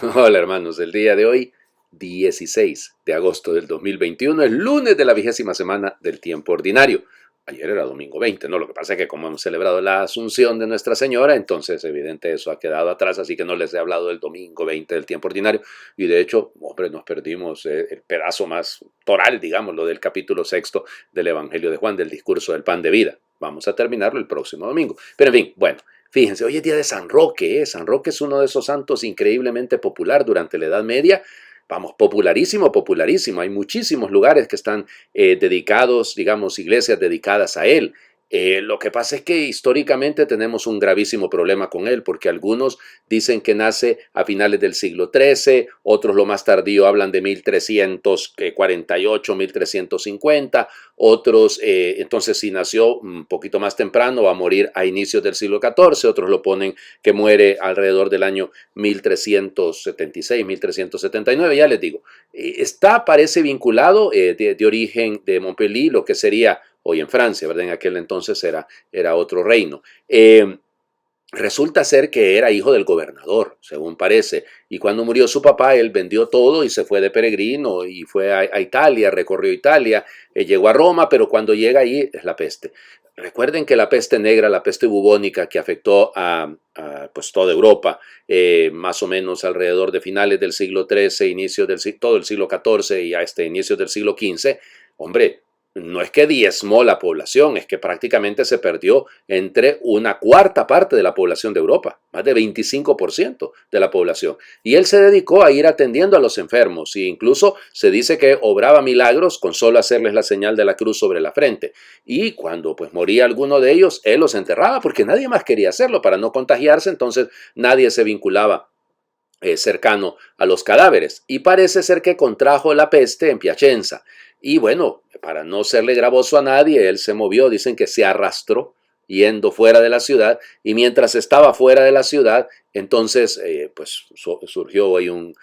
Hola hermanos, el día de hoy, 16 de agosto del 2021, el lunes de la 20ª semana del tiempo ordinario. Ayer era domingo 20, ¿no? Lo que pasa es que como hemos celebrado la Asunción de Nuestra Señora, entonces evidente eso ha quedado atrás, así que no les he hablado del domingo 20 del tiempo ordinario. Y de hecho, hombre, nos perdimos el pedazo más toral, digámoslo, del capítulo sexto del Evangelio de Juan, del discurso del pan de vida. Vamos a terminarlo el próximo domingo. Pero en fin, bueno. Fíjense, hoy es día de San Roque, ¿eh? San Roque es uno de esos santos increíblemente popular durante la Edad Media. Vamos, popularísimo, popularísimo. Hay muchísimos lugares que están dedicados, digamos, iglesias dedicadas a él. Lo que pasa es que históricamente tenemos un gravísimo problema con él, porque algunos dicen que nace a finales del siglo XIII, otros lo más tardío hablan de 1348, 1350, otros, entonces si nació un poquito más temprano va a morir a inicios del siglo XIV, otros lo ponen que muere alrededor del año 1376, 1379, ya les digo. Parece vinculado de origen de Montpellier, lo que sería hoy en Francia, ¿verdad? En aquel entonces era otro reino. Resulta ser que era hijo del gobernador, según parece, y cuando murió su papá, él vendió todo y se fue de peregrino y fue a Italia, recorrió Italia, llegó a Roma, pero cuando llega ahí es la peste. Recuerden que la peste negra, la peste bubónica que afectó a pues toda Europa, más o menos alrededor de finales del siglo XIII, todo el siglo XIV y a inicios del siglo XV, hombre, no es que diezmó la población, es que prácticamente se perdió entre una cuarta parte de la población de Europa, más de 25% de la población. Y él se dedicó a ir atendiendo a los enfermos e incluso se dice que obraba milagros con solo hacerles la señal de la cruz sobre la frente. Y cuando pues moría alguno de ellos, él los enterraba porque nadie más quería hacerlo para no contagiarse, entonces nadie se vinculaba cercano a los cadáveres. Y parece ser que contrajo la peste en Piacenza. Y bueno, para no serle gravoso a nadie, él se movió, dicen que se arrastró yendo fuera de la ciudad, y mientras estaba fuera de la ciudad, entonces pues surgió ahí un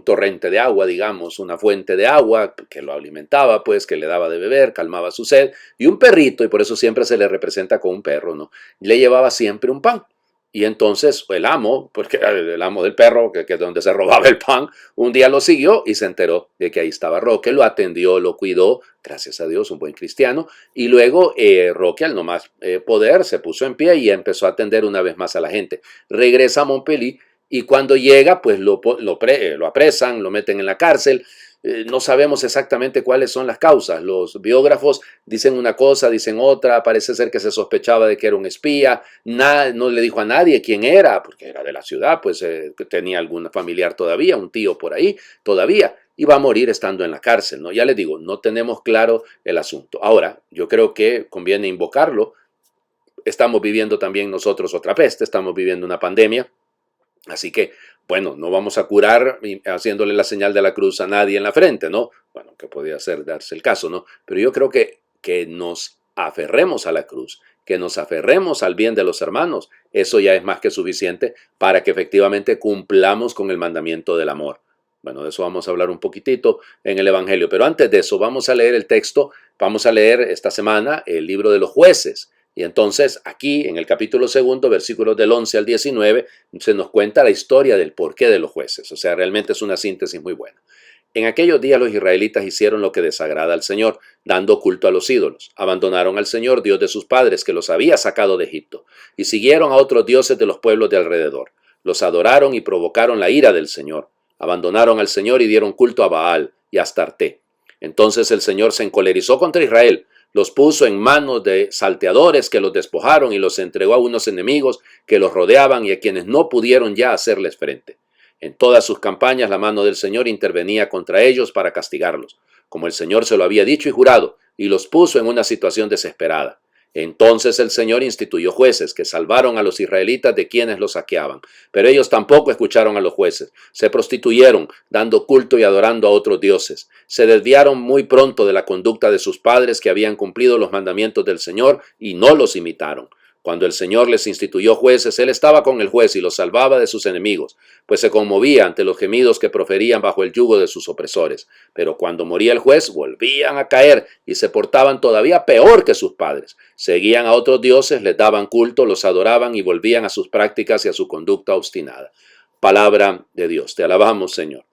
torrente de agua, digamos, una fuente de agua que lo alimentaba, pues, que le daba de beber, calmaba su sed, y un perrito, y por eso siempre se le representa con un perro, ¿no? Le llevaba siempre un pan. Y entonces el amo, porque era el amo del perro, que es donde se robaba el pan, un día lo siguió y se enteró de que ahí estaba Roque, lo atendió, lo cuidó, gracias a Dios, un buen cristiano, y luego Roque, al no más poder, se puso en pie y empezó a atender una vez más a la gente. Regresa a Montpellier y cuando llega, pues lo apresan, lo meten en la cárcel. No sabemos exactamente cuáles son las causas. Los biógrafos dicen una cosa, dicen otra, parece ser que se sospechaba de que era un espía, no le dijo a nadie quién era, porque era de la ciudad, pues tenía algún familiar todavía, un tío por ahí todavía, y va a morir estando en la cárcel, ¿no? Ya les digo, no tenemos claro el asunto. Ahora, yo creo que conviene invocarlo. Estamos viviendo también nosotros otra peste, estamos viviendo una pandemia, así que, bueno, no vamos a curar haciéndole la señal de la cruz a nadie en la frente, ¿no? Bueno, que podría ser darse el caso, ¿no? Pero yo creo que nos aferremos a la cruz, que nos aferremos al bien de los hermanos, eso ya es más que suficiente para que efectivamente cumplamos con el mandamiento del amor. Bueno, de eso vamos a hablar un poquitito en el Evangelio, pero antes de eso vamos a leer el texto, vamos a leer esta semana el libro de los jueces. Y entonces aquí en el capítulo segundo, versículos del 11 al 19, se nos cuenta la historia del porqué de los jueces. O sea, realmente es una síntesis muy buena. En aquellos días los israelitas hicieron lo que desagrada al Señor, dando culto a los ídolos. Abandonaron al Señor, Dios de sus padres, que los había sacado de Egipto, y siguieron a otros dioses de los pueblos de alrededor. Los adoraron y provocaron la ira del Señor. Abandonaron al Señor y dieron culto a Baal y a Astarte. Entonces el Señor se encolerizó contra Israel, los puso en manos de salteadores que los despojaron y los entregó a unos enemigos que los rodeaban y a quienes no pudieron ya hacerles frente. En todas sus campañas la mano del Señor intervenía contra ellos para castigarlos, como el Señor se lo había dicho y jurado, y los puso en una situación desesperada. Entonces el Señor instituyó jueces que salvaron a los israelitas de quienes los saqueaban, pero ellos tampoco escucharon a los jueces, se prostituyeron, dando culto y adorando a otros dioses, se desviaron muy pronto de la conducta de sus padres que habían cumplido los mandamientos del Señor y no los imitaron. Cuando el Señor les instituyó jueces, Él estaba con el juez y los salvaba de sus enemigos, pues se conmovía ante los gemidos que proferían bajo el yugo de sus opresores. Pero cuando moría el juez, volvían a caer y se portaban todavía peor que sus padres. Seguían a otros dioses, les daban culto, los adoraban y volvían a sus prácticas y a su conducta obstinada. Palabra de Dios. Te alabamos, Señor.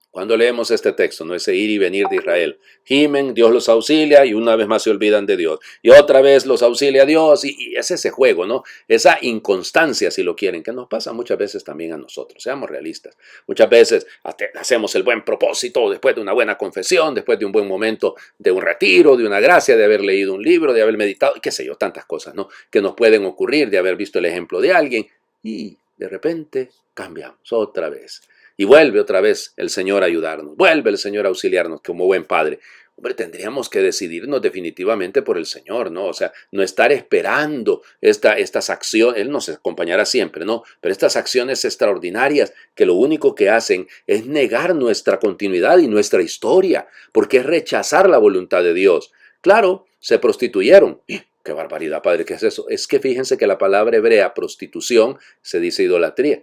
Cuando leemos este texto, no ese ir y venir de Israel, gimen, Dios los auxilia y una vez más se olvidan de Dios. Y otra vez los auxilia Dios y es ese juego, ¿no? Esa inconstancia, si lo quieren, que nos pasa muchas veces también a nosotros. Seamos realistas. Muchas veces hacemos el buen propósito después de una buena confesión, después de un buen momento de un retiro, de una gracia, de haber leído un libro, de haber meditado, qué sé yo, tantas cosas, ¿no? Que nos pueden ocurrir, de haber visto el ejemplo de alguien y de repente cambiamos otra vez. Y vuelve otra vez el Señor a ayudarnos, vuelve el Señor a auxiliarnos como buen Padre. Hombre, tendríamos que decidirnos definitivamente por el Señor, ¿no? O sea, no estar esperando estas acciones, Él nos acompañará siempre, ¿no? Pero estas acciones extraordinarias que lo único que hacen es negar nuestra continuidad y nuestra historia, porque es rechazar la voluntad de Dios. Claro, se prostituyeron. ¡Qué barbaridad, Padre! ¿Qué es eso? Es que fíjense que la palabra hebrea prostitución se dice idolatría.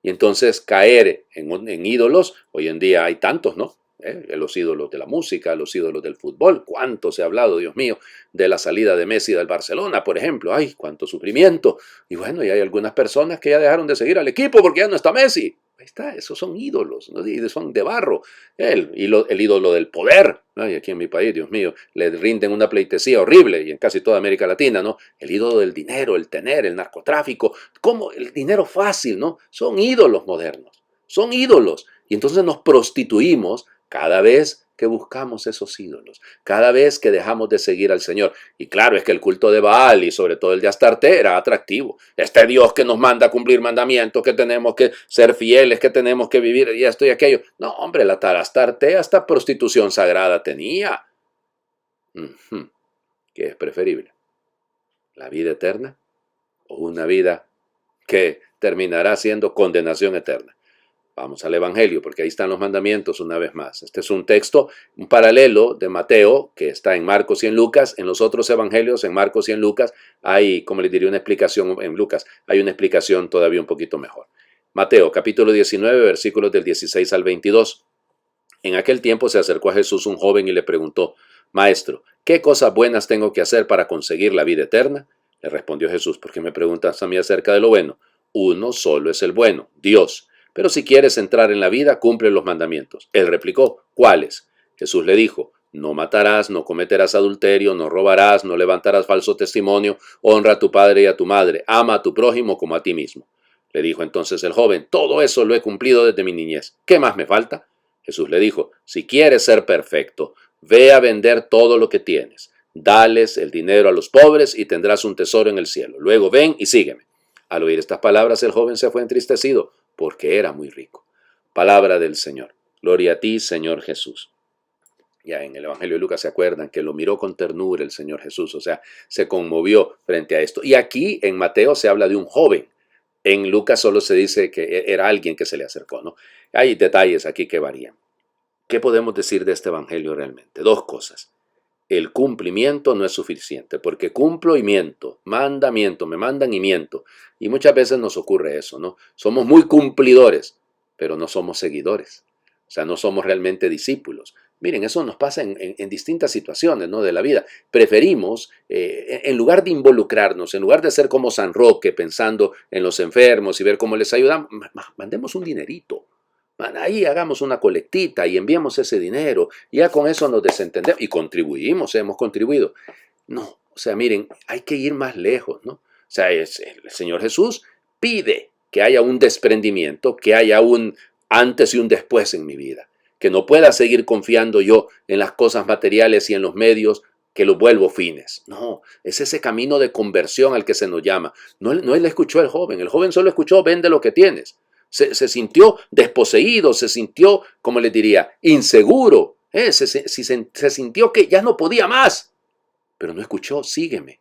Y entonces caer en ídolos, hoy en día hay tantos, ¿no? Los ídolos de la música, los ídolos del fútbol. ¿Cuánto se ha hablado, Dios mío, de la salida de Messi del Barcelona, por ejemplo? ¡Ay, cuánto sufrimiento! Y bueno, y hay algunas personas que ya dejaron de seguir al equipo porque ya no está Messi. Ahí está, esos son ídolos, ¿no? Son de barro. El ídolo del poder. Ay, aquí en mi país, Dios mío, le rinden una pleitesía horrible, y en casi toda América Latina, ¿no? El ídolo del dinero, el tener, el narcotráfico, como el dinero fácil, ¿no? Son ídolos modernos, son ídolos. Y entonces nos prostituimos cada vez que buscamos esos ídolos, cada vez que dejamos de seguir al Señor. Y claro, es que el culto de Baal y sobre todo el de Astarte era atractivo. Este Dios que nos manda a cumplir mandamientos, que tenemos que ser fieles, que tenemos que vivir y esto y aquello. No, hombre, la tal Astarte hasta prostitución sagrada tenía. ¿Qué es preferible? ¿La vida eterna o una vida que terminará siendo condenación eterna? Vamos al Evangelio, porque ahí están los mandamientos una vez más. Este es un texto, un paralelo de Mateo, que está en Marcos y en Lucas. En los otros evangelios, en Marcos y en Lucas, hay, como les diría, una explicación, en Lucas, hay una explicación todavía un poquito mejor. Mateo, capítulo 19, versículos del 16 al 22. En aquel tiempo se acercó a Jesús un joven y le preguntó: Maestro, ¿qué cosas buenas tengo que hacer para conseguir la vida eterna? Le respondió Jesús: ¿por qué me preguntas a mí acerca de lo bueno? Uno solo es el bueno, Dios. Pero si quieres entrar en la vida, cumple los mandamientos. Él replicó: ¿cuáles? Jesús le dijo: no matarás, no cometerás adulterio, no robarás, no levantarás falso testimonio, honra a tu padre y a tu madre, ama a tu prójimo como a ti mismo. Le dijo entonces el joven: todo eso lo he cumplido desde mi niñez. ¿Qué más me falta? Jesús le dijo: si quieres ser perfecto, ve a vender todo lo que tienes. Dales el dinero a los pobres y tendrás un tesoro en el cielo. Luego ven y sígueme. Al oír estas palabras, el joven se fue entristecido, porque era muy rico. Palabra del Señor. Gloria a ti, Señor Jesús. Ya en el Evangelio de Lucas se acuerdan que lo miró con ternura el Señor Jesús, o sea, se conmovió frente a esto. Y aquí en Mateo se habla de un joven. En Lucas solo se dice que era alguien que se le acercó, ¿no? Hay detalles aquí que varían. ¿Qué podemos decir de este Evangelio realmente? Dos cosas. El cumplimiento no es suficiente, porque cumplo y miento, me mandan y miento. Y muchas veces nos ocurre eso, ¿no? Somos muy cumplidores, pero no somos seguidores. O sea, no somos realmente discípulos. Miren, eso nos pasa en distintas situaciones, ¿no?, de la vida. Preferimos, en lugar de involucrarnos, en lugar de ser como San Roque, pensando en los enfermos y ver cómo les ayudamos, mandemos un dinerito. Ahí hagamos una colectita y enviamos ese dinero, y ya con eso nos desentendemos y contribuimos, hemos contribuido. No, o sea, miren, hay que ir más lejos, ¿no? O sea, el Señor Jesús pide que haya un desprendimiento, que haya un antes y un después en mi vida, que no pueda seguir confiando yo en las cosas materiales y en los medios que los vuelvo fines. No, es ese camino de conversión al que se nos llama. No él escuchó al joven, el joven solo escuchó: vende lo que tienes. Se sintió desposeído, se sintió, como les diría, inseguro, se sintió que ya no podía más, pero no escuchó: sígueme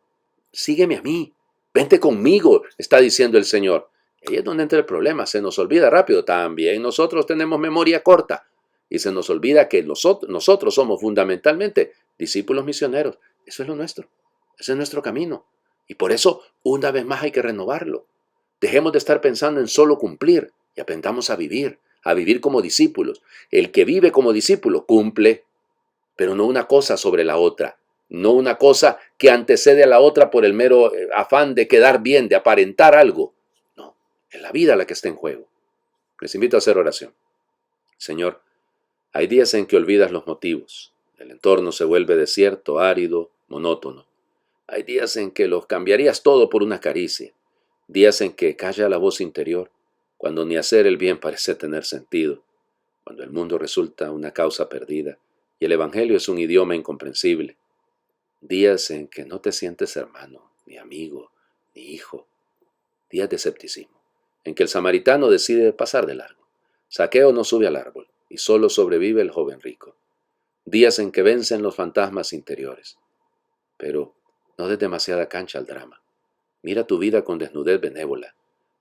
a mí, vente conmigo, está diciendo el Señor. Ahí es donde entra el problema, se nos olvida rápido. También nosotros tenemos memoria corta y se nos olvida que nosotros somos fundamentalmente discípulos misioneros. Eso es lo nuestro, ese es nuestro camino, y por eso una vez más hay que renovarlo. Dejemos de estar pensando en solo cumplir y aprendamos a vivir como discípulos. El que vive como discípulo cumple, pero no una cosa sobre la otra, no una cosa que antecede a la otra por el mero afán de quedar bien, de aparentar algo. No, es la vida la que está en juego. Les invito a hacer oración. Señor, hay días en que olvidas los motivos. El entorno se vuelve desierto, árido, monótono. Hay días en que los cambiarías todo por una caricia. Días en que calla la voz interior, cuando ni hacer el bien parece tener sentido, cuando el mundo resulta una causa perdida y el Evangelio es un idioma incomprensible. Días en que no te sientes hermano, ni amigo, ni hijo. Días de escepticismo, en que el samaritano decide pasar de largo. Zaqueo no sube al árbol y solo sobrevive el joven rico. Días en que vencen los fantasmas interiores. Pero no des demasiada cancha al drama. Mira tu vida con desnudez benévola.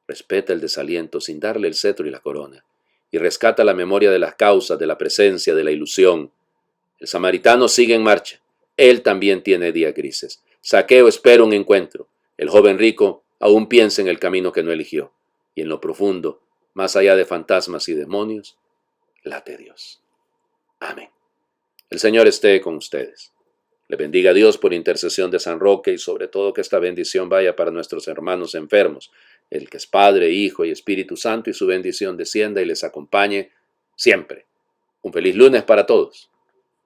Respeta el desaliento sin darle el cetro y la corona. Y rescata la memoria de las causas, de la presencia, de la ilusión. El samaritano sigue en marcha. Él también tiene días grises. Zaqueo espera un encuentro. El joven rico aún piensa en el camino que no eligió. Y en lo profundo, más allá de fantasmas y demonios, late Dios. Amén. El Señor esté con ustedes. Le bendiga a Dios por intercesión de San Roque y sobre todo que esta bendición vaya para nuestros hermanos enfermos, el que es Padre, Hijo y Espíritu Santo, y su bendición descienda y les acompañe siempre. Un feliz lunes para todos.